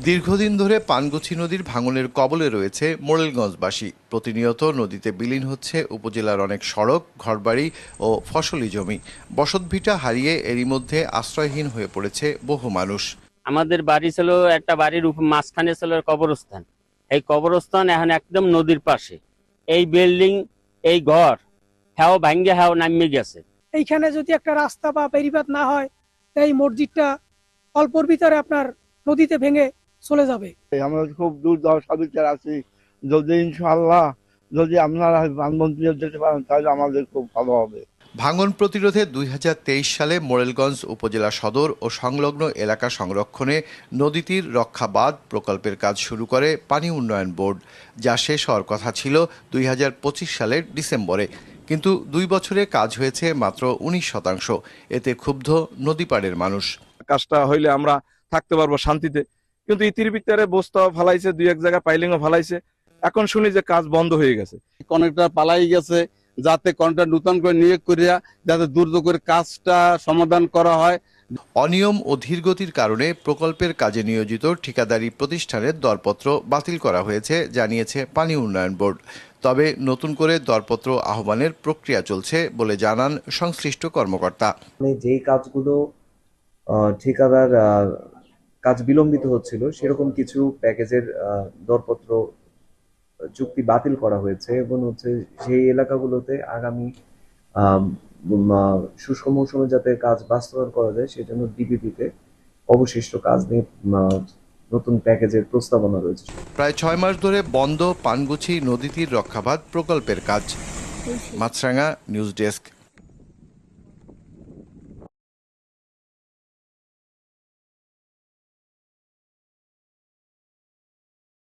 দীর্ঘদিন ধরে পানগুছি নদীর ভাঙনের কবলে রয়েছে মোরেলগঞ্জবাসী। প্রতিনিয়ত নদীতে বিলীন হচ্ছে উপজেলার অনেক সড়ক, ঘরবাড়ি ও ফসলি জমি। বসতভিটা হারিয়ে এরই মধ্যে আশ্রয়হীন হয়ে পড়েছে বহু মানুষ। আমাদের বাড়ি ছিল একটা বাড়ির মাঝখানে ছিল কবরস্থান। এই কবরস্থান এখন একদম নদীর পাশে। এই বিল্ডিং, এই ঘর হ্যাও ভাঙ্গে হ্যাও নামিয়ে গেছে। এইখানে যদি একটা রাস্তা বা বেড়িবাঁধ না হয়, এই মসজিদটা অল্পর ভিতরে আপনার নদীতে ভেঙে চলে যাবে। আমরা খুব দুর্দশা বিচার আছি। যদি ইনশাআল্লাহ যদি আপনারা প্রধানমন্ত্রী যেতে পারেন তাহলে আমাদের খুব ভালো হবে। ভাঙন প্রতিরোধে 2023 সালে মোরেলগঞ্জ উপজেলা সদর ও সংলগ্ন এলাকা সংরক্ষণে নদীতীর রক্ষা বাঁধ প্রকল্পের কাজ শুরু করে পানি উন্নয়ন বোর্ড, যা শেষ হওয়ার কথা ছিল 2025 সালের ডিসেম্বরে। কিন্তু 2 বছরে কাজ হয়েছে মাত্র 19%। এতে ক্ষুব্ধ নদীপাড়ের মানুষ। কাজটা হইলে আমরা থাকতে পারবো শান্তিতে, কিন্তু ইতির ভিতরে বস্তা ফালাইছে, দুই এক জায়গায় পাইলিংও ফালাইছে। এখন শুনি যে কাজ বন্ধ হয়ে গেছে। কনেক্টর পালাই গেছে, যাতে কনেক্টর নতুন করে নিয়োগ করিয়া যাতে দ্রুত করে কাজটা সমাধান করা হয়। অনিয়ম ও ধীরগতির কারণে প্রকল্পের কাজে নিয়োজিত ঠিকাদারি প্রতিষ্ঠানের দরপত্র বাতিল করা হয়েছে, জানিয়েছে পানি উন্নয়ন বোর্ড। তবে নতুন করে দরপত্র আহ্বানের প্রক্রিয়া চলছে বলে জানান সংশ্লিষ্ট কর্মকর্তা। যেই কাজগুলো ঠিকাদার কাজ বিলম্বিত হচ্ছিল, সেরকম কিছু প্যাকেজের দরপত্র চুক্তি বাতিল করা হয়েছে এবং সেই এলাকাগুলোতে আগামী শুষ্ক মৌসুমে যাতে কাজ বাস্তবায়ন করা যায় সেজন্য ডিপিপিতে অবশিষ্ট কাজ নিয়ে নতুন প্যাকেজের প্রস্তাবনা রয়েছে। প্রায় 6 মাস ধরে বন্ধ পানগুছি নদীতীর রক্ষাবাঁধ প্রকল্পের কাজ। মাছরাঙা নিউজ ডেস্ক।